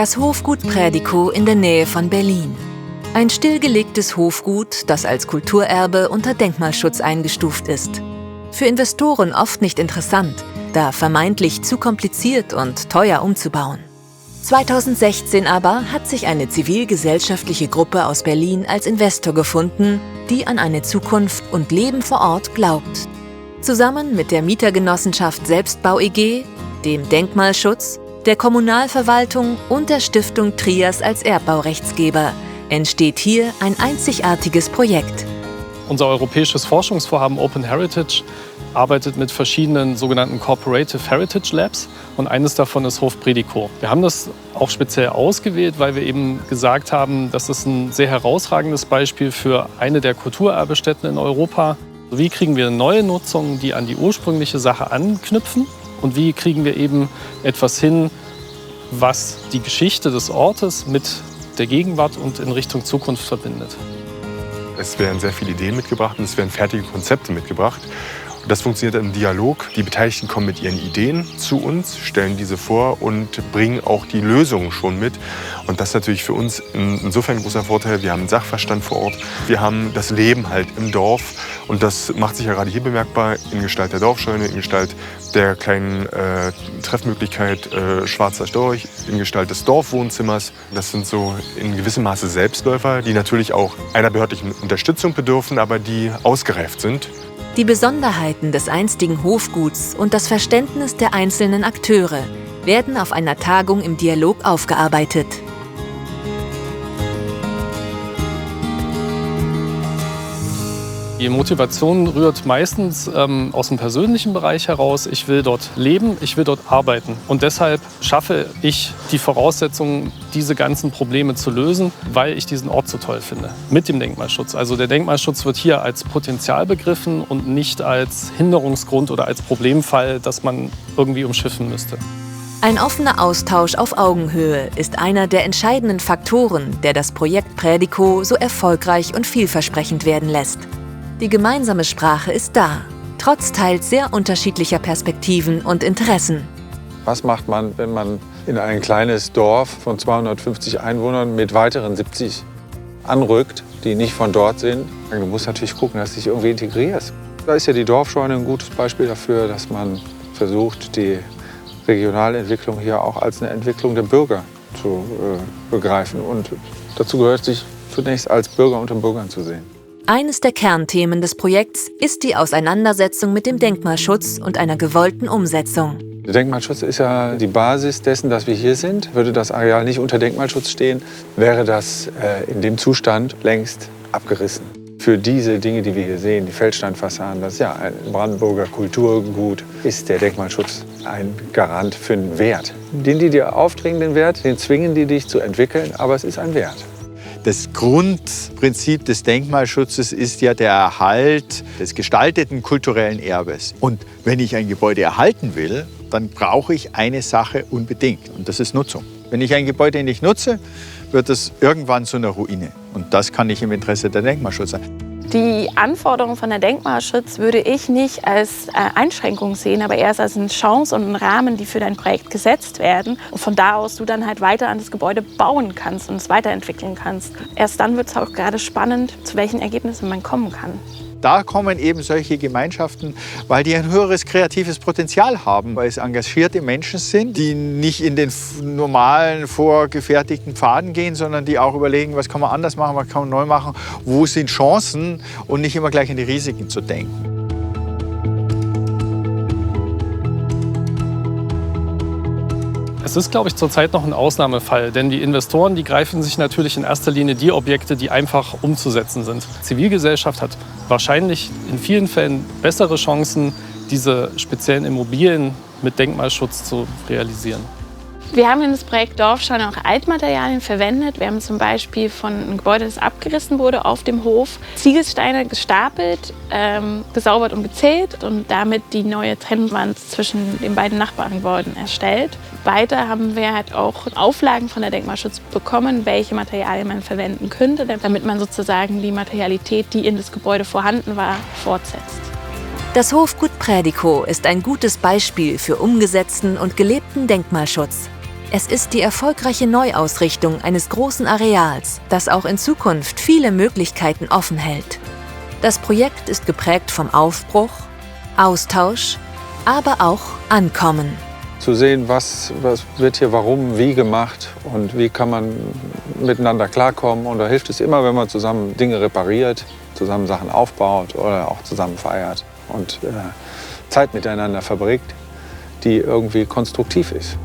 Das Hofgut Prädikow in der Nähe von Berlin. Ein stillgelegtes Hofgut, das als Kulturerbe unter Denkmalschutz eingestuft ist. Für Investoren oft nicht interessant, da vermeintlich zu kompliziert und teuer umzubauen. 2016 aber hat sich eine zivilgesellschaftliche Gruppe aus Berlin als Investor gefunden, die an eine Zukunft und Leben vor Ort glaubt. Zusammen mit der Mietergenossenschaft Selbstbau e.G., dem Denkmalschutz, der Kommunalverwaltung und der Stiftung Trias als Erbbaurechtsgeber entsteht hier ein einzigartiges Projekt. Unser europäisches Forschungsvorhaben Open Heritage arbeitet mit verschiedenen sogenannten Corporative Heritage Labs und eines davon ist Hof Prädikow. Wir haben das auch speziell ausgewählt, weil wir eben gesagt haben, das ist ein sehr herausragendes Beispiel für eine der Kulturerbestätten in Europa. Wie kriegen wir neue Nutzungen, die an die ursprüngliche Sache anknüpfen? Und wie kriegen wir eben etwas hin, was die Geschichte des Ortes mit der Gegenwart und in Richtung Zukunft verbindet? Es werden sehr viele Ideen mitgebracht und es werden fertige Konzepte mitgebracht. Und das funktioniert im Dialog. Die Beteiligten kommen mit ihren Ideen zu uns, stellen diese vor und bringen auch die Lösungen schon mit. Und das ist natürlich für uns insofern ein großer Vorteil. Wir haben einen Sachverstand vor Ort. Wir haben das Leben halt im Dorf. Und das macht sich ja gerade hier bemerkbar in Gestalt der Dorfscheune, in Gestalt der kleinen Treffmöglichkeit Schwarzer Storch, in Gestalt des Dorfwohnzimmers. Das sind so in gewissem Maße Selbstläufer, die natürlich auch einer behördlichen Unterstützung bedürfen, aber die ausgereift sind. Die Besonderheiten des einstigen Hofguts und das Verständnis der einzelnen Akteure werden auf einer Tagung im Dialog aufgearbeitet. Die Motivation rührt meistens aus dem persönlichen Bereich heraus. Ich will dort leben, ich will dort arbeiten. Und deshalb schaffe ich die Voraussetzungen, diese ganzen Probleme zu lösen, weil ich diesen Ort so toll finde. Mit dem Denkmalschutz. Also der Denkmalschutz wird hier als Potenzial begriffen und nicht als Hinderungsgrund oder als Problemfall, das man irgendwie umschiffen müsste. Ein offener Austausch auf Augenhöhe ist einer der entscheidenden Faktoren, der das Projekt Prädikow so erfolgreich und vielversprechend werden lässt. Die gemeinsame Sprache ist da, trotz teils sehr unterschiedlicher Perspektiven und Interessen. Was macht man, wenn man in ein kleines Dorf von 250 Einwohnern mit weiteren 70 anrückt, die nicht von dort sind? Du musst natürlich gucken, dass du dich irgendwie integrierst. Da ist ja die Dorfscheune ein gutes Beispiel dafür, dass man versucht, die Regionalentwicklung hier auch als eine Entwicklung der Bürger zu begreifen. Und dazu gehört, sich zunächst als Bürger unter Bürgern zu sehen. Eines der Kernthemen des Projekts ist die Auseinandersetzung mit dem Denkmalschutz und einer gewollten Umsetzung. Der Denkmalschutz ist ja die Basis dessen, dass wir hier sind. Würde das Areal nicht unter Denkmalschutz stehen, wäre das in dem Zustand längst abgerissen. Für diese Dinge, die wir hier sehen, die Feldsteinfassaden, das ist ja ein Brandenburger Kulturgut, ist der Denkmalschutz ein Garant für einen Wert. Den die dir aufdringen, den Wert, den zwingen die dich zu entwickeln, aber es ist ein Wert. Das Grundprinzip des Denkmalschutzes ist ja der Erhalt des gestalteten kulturellen Erbes. Und wenn ich ein Gebäude erhalten will, dann brauche ich eine Sache unbedingt, und das ist Nutzung. Wenn ich ein Gebäude nicht nutze, wird es irgendwann zu einer Ruine. Und das kann nicht im Interesse der Denkmalschutz sein. Die Anforderungen von der Denkmalschutz würde ich nicht als Einschränkung sehen, aber erst als eine Chance und einen Rahmen, die für dein Projekt gesetzt werden. Und von da aus du dann halt weiter an das Gebäude bauen kannst und es weiterentwickeln kannst. Erst dann wird es auch gerade spannend, zu welchen Ergebnissen man kommen kann. Da kommen eben solche Gemeinschaften, weil die ein höheres kreatives Potenzial haben, weil es engagierte Menschen sind, die nicht in den normalen, vorgefertigten Pfaden gehen, sondern die auch überlegen, was kann man anders machen, was kann man neu machen, wo sind Chancen und nicht immer gleich an die Risiken zu denken. Es ist, glaube ich, zurzeit noch ein Ausnahmefall, denn die Investoren, die greifen sich natürlich in erster Linie die Objekte, die einfach umzusetzen sind. Zivilgesellschaft hat wahrscheinlich in vielen Fällen bessere Chancen, diese speziellen Immobilien mit Denkmalschutz zu realisieren. Wir haben in das Projekt Dorfscheune auch Altmaterialien verwendet. Wir haben zum Beispiel von einem Gebäude, das abgerissen wurde, auf dem Hof Ziegelsteine gestapelt, gesaubert und gezählt und damit die neue Trennwand zwischen den beiden Nachbargebäuden erstellt. Weiter haben wir halt auch Auflagen von der Denkmalschutz bekommen, welche Materialien man verwenden könnte, damit man sozusagen die Materialität, die in das Gebäude vorhanden war, fortsetzt. Das Hofgut Prädikow ist ein gutes Beispiel für umgesetzten und gelebten Denkmalschutz. Es ist die erfolgreiche Neuausrichtung eines großen Areals, das auch in Zukunft viele Möglichkeiten offen hält. Das Projekt ist geprägt vom Aufbruch, Austausch, aber auch Ankommen. Zu sehen, was wird hier warum, wie gemacht und wie kann man miteinander klarkommen. Und da hilft es immer, wenn man zusammen Dinge repariert, zusammen Sachen aufbaut oder auch zusammen feiert und Zeit miteinander verbringt, die irgendwie konstruktiv ist.